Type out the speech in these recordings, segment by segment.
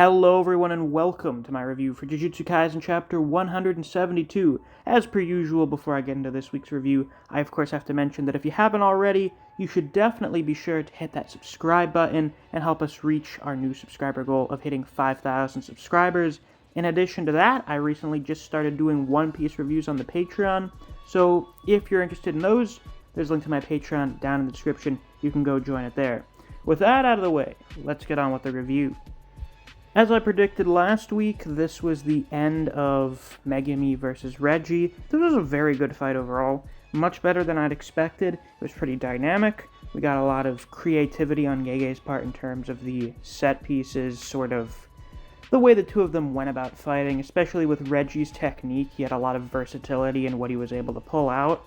Hello everyone and welcome to my review for Jujutsu Kaisen chapter 172. As per usual, before I get into this week's review, I of course have to mention that if you haven't already, you should definitely be sure to hit that subscribe button and help us reach our new subscriber goal of hitting 5,000 subscribers. In addition to that, I recently just started doing One Piece reviews on the Patreon, so if you're interested in those, there's a link to my Patreon down in the description. You can go join it there. With that out of the way, let's get on with the review. As I predicted last week, this was the end of Megumi versus Reggie. This was a very good fight overall, much better than I'd expected. It was pretty dynamic. We got a lot of creativity on Gege's part in terms of the set pieces, sort of the way the two of them went about fighting, especially with Reggie's technique. He had a lot of versatility in what he was able to pull out.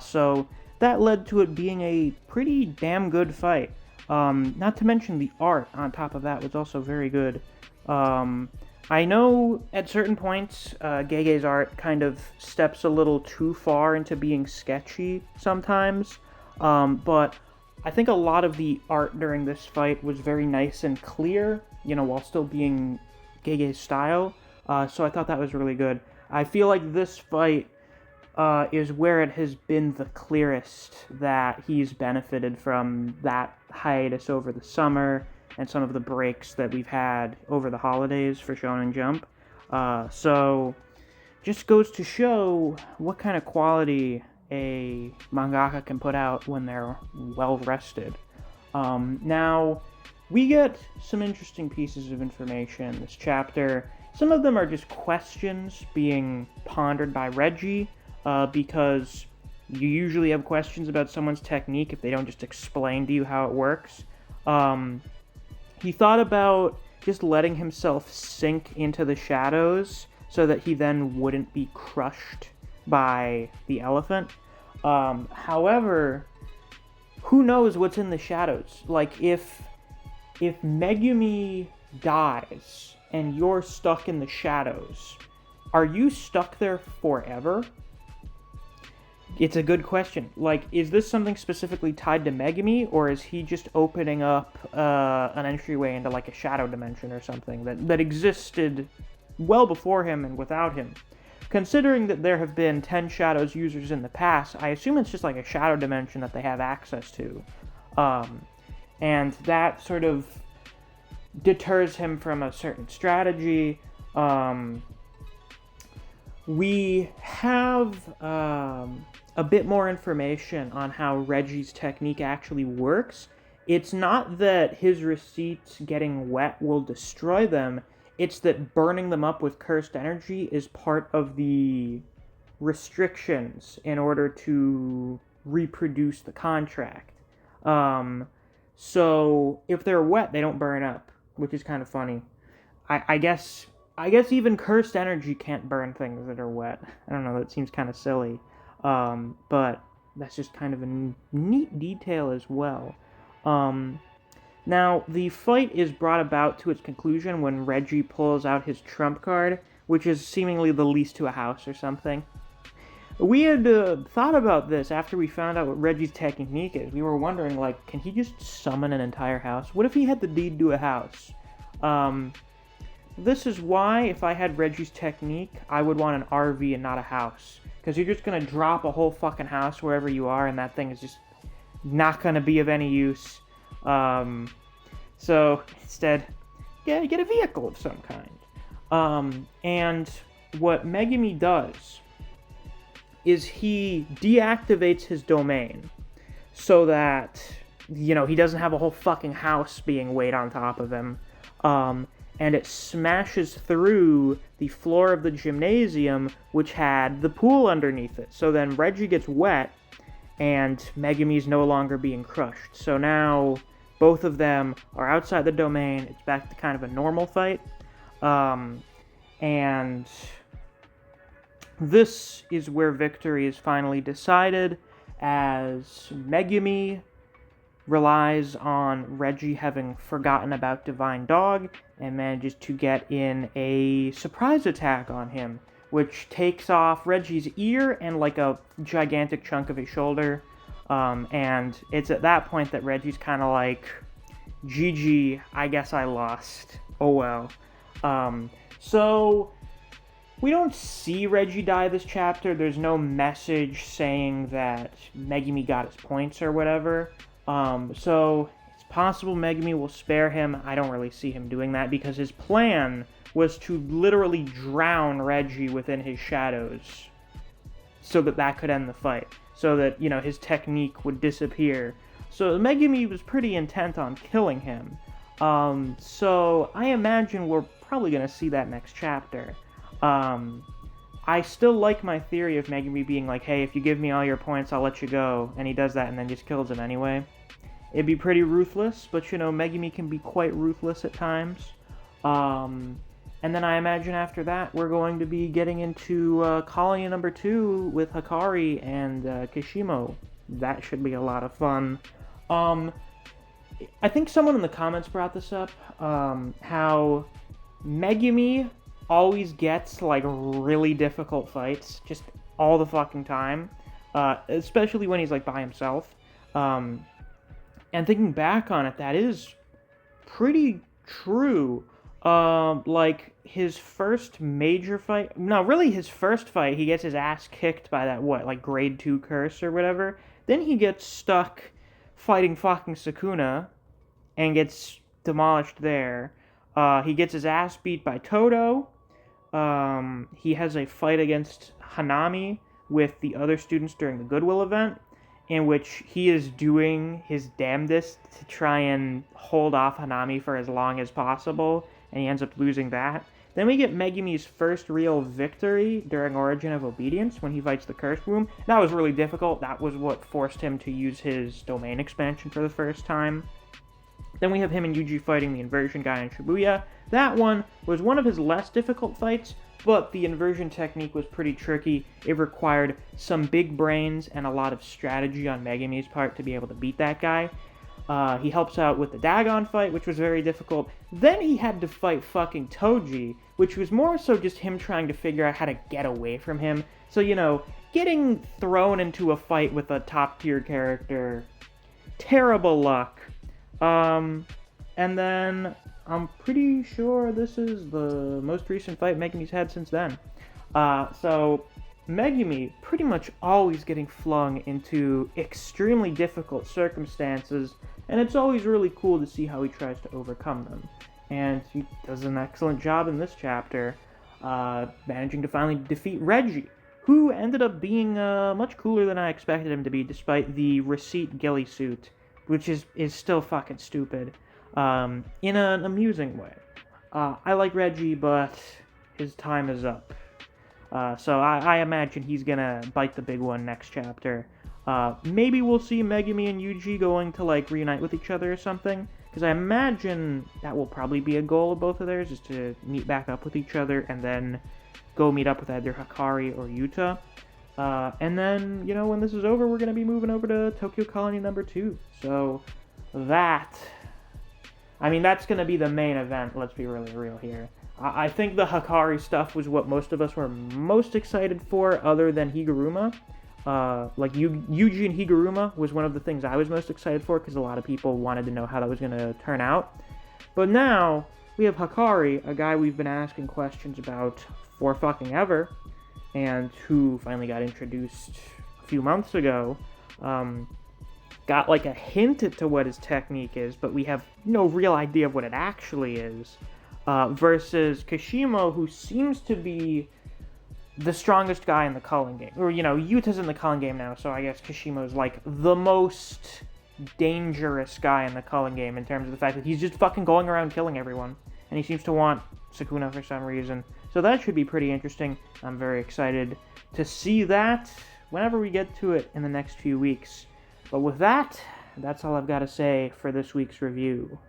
So that led to it being a pretty damn good fight. Not to mention the art on top of that was also very good. I know at certain points, Gege's art kind of steps a little too far into being sketchy sometimes, but I think a lot of the art during this fight was very nice and clear, while still being Gege's style, so I thought that was really good. I feel like this fight is where it has been the clearest that he's benefited from that hiatus over the summer and some of the breaks that we've had over the holidays for Shonen Jump. So, just goes to show what kind of quality a mangaka can put out when they're well-rested. Now, we get some interesting pieces of information in this chapter. Some of them are just questions being pondered by Reggie, because you usually have questions about someone's technique if they don't just explain to you how it works. He thought about just letting himself sink into the shadows so that he then wouldn't be crushed by the elephant. However, who knows what's in the shadows? Like, if Megumi dies and you're stuck in the shadows, are you stuck there forever? It's a good question. Like, is this something specifically tied to Megumi, or is he just opening up an entryway into, like, a shadow dimension or something that existed well before him and without him? Considering that there have been 10 Shadows users in the past, I assume it's just like a shadow dimension that they have access to. And that sort of deters him from a certain strategy. We have a bit more information on how Reggie's technique actually works. It's not that his receipts getting wet will destroy them, it's that burning them up with cursed energy is part of the restrictions in order to reproduce the contract. So if they're wet, they don't burn up, which is kind of funny. I guess even cursed energy can't burn things that are wet. I don't know, that seems kind of silly. But that's just kind of a neat detail as well. Now, the fight is brought about to its conclusion when Reggie pulls out his trump card, which is seemingly the lease to a house or something. We had thought about this after we found out what Reggie's technique is. We were wondering, like, can he just summon an entire house? What if he had the deed to a house? This is why, if I had Reggie's technique, I would want an RV and not a house. Because you're just going to drop a whole fucking house wherever you are, and that thing is just not going to be of any use. So, instead, yeah, get a vehicle of some kind. And what Megumi does is he deactivates his domain so that, he doesn't have a whole fucking house being weighed on top of him. And it smashes through the floor of the gymnasium, which had the pool underneath it. So then Reggie gets wet, and Megumi's no longer being crushed. So now both of them are outside the domain. It's back to kind of a normal fight. And this is where victory is finally decided, as Megumi relies on Reggie having forgotten about Divine Dog and manages to get in a surprise attack on him, which takes off Reggie's ear and like a gigantic chunk of his shoulder. And it's at that point that Reggie's kind of like, GG, I guess I lost. Oh well. So we don't see Reggie die this chapter. There's no message saying that Megumi got his points or whatever. So it's possible Megumi will spare him. I don't really see him doing that because his plan was to literally drown Reggie within his shadows so that could end the fight. So that, his technique would disappear. So Megumi was pretty intent on killing him. So I imagine we're probably going to see that next chapter. I still like my theory of Megumi being like, hey, if you give me all your points, I'll let you go. And he does that and then just kills him anyway. It'd be pretty ruthless, but Megumi can be quite ruthless at times. And then I imagine after that, we're going to be getting into Colony number 2 with Hikari and Kishimo. That should be a lot of fun. I think someone in the comments brought this up, how Megumi always gets, really difficult fights, just all the fucking time, especially when he's, by himself. And thinking back on it, that is pretty true. His first major fight, no, really his first fight, he gets his ass kicked by that, grade 2 curse or whatever. Then he gets stuck fighting fucking Sukuna and gets demolished there. He gets his ass beat by Todo. He has a fight against Hanami with the other students during the Goodwill event, in which he is doing his damnedest to try and hold off Hanami for as long as possible, and he ends up losing that. Then we get Megumi's first real victory during Origin of Obedience, when he fights the Cursed Womb. That was really difficult. That was what forced him to use his domain expansion for the first time. Then we have him and Yuji fighting the Inversion guy in Shibuya. That one was one of his less difficult fights, but the inversion technique was pretty tricky. It required some big brains and a lot of strategy on Megumi's part to be able to beat that guy. He helps out with the Dagon fight, which was very difficult. Then he had to fight fucking Toji, which was more so just him trying to figure out how to get away from him. So, getting thrown into a fight with a top-tier character, terrible luck. And then I'm pretty sure this is the most recent fight Megumi's had since then. So Megumi pretty much always getting flung into extremely difficult circumstances, and it's always really cool to see how he tries to overcome them. And he does an excellent job in this chapter, managing to finally defeat Reggie, who ended up being much cooler than I expected him to be, despite the receipt ghillie suit, which is still fucking stupid, in an amusing way. I like Reggie, but his time is up. So I imagine he's gonna bite the big one next chapter. Maybe we'll see Megumi and Yuji going to, reunite with each other or something, because I imagine that will probably be a goal of both of theirs, is to meet back up with each other and then go meet up with either Hikari or Yuta. And then, when this is over, we're going to be moving over to Tokyo Colony number 2. So, that's going to be the main event, let's be really real here. I think the Hikari stuff was what most of us were most excited for, other than Higuruma. Yuji and Higuruma was one of the things I was most excited for, because a lot of people wanted to know how that was going to turn out. But now, we have Hikari, a guy we've been asking questions about for fucking ever, and who finally got introduced a few months ago. Got a hint to what his technique is, but we have no real idea of what it actually is. Versus Kishimo, who seems to be the strongest guy in the Culling game. Or, Yuta's in the Culling game now, so I guess Kishimo's the most dangerous guy in the Culling game in terms of the fact that he's just fucking going around killing everyone. And he seems to want Sukuna for some reason. So that should be pretty interesting. I'm very excited to see that whenever we get to it in the next few weeks. But with that, that's all I've got to say for this week's review.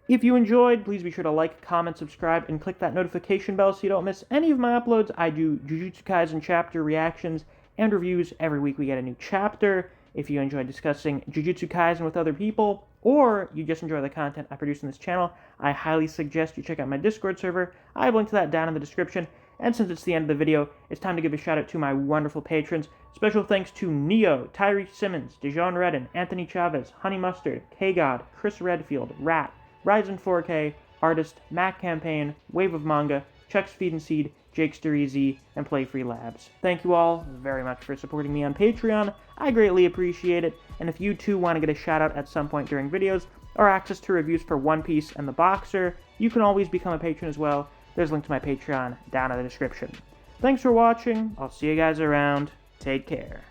If you enjoyed, please be sure to like, comment, subscribe, and click that notification bell so you don't miss any of my uploads. I do Jujutsu Kaisen chapter reactions and reviews. Every week we get a new chapter. If you enjoy discussing Jujutsu Kaisen with other people, or you just enjoy the content I produce on this channel, I highly suggest you check out my Discord server. I have a link to that down in the description. And since it's the end of the video, it's time to give a shout out to my wonderful patrons. Special thanks to Neo, Tyrese Simmons, Dijon Redden, Anthony Chavez, Honey Mustard, K-God, Chris Redfield, Rat, Ryzen 4K, Artist, Mac Campaign, Wave of Manga, Chuck's Feed and Seed, Jake's Z, and Play Free Labs. Thank you all very much for supporting me on Patreon. I greatly appreciate it, and if you too want to get a shout out at some point during videos, or access to reviews for One Piece and The Boxer, you can always become a patron as well. There's a link to my Patreon down in the description. Thanks for watching, I'll see you guys around, take care.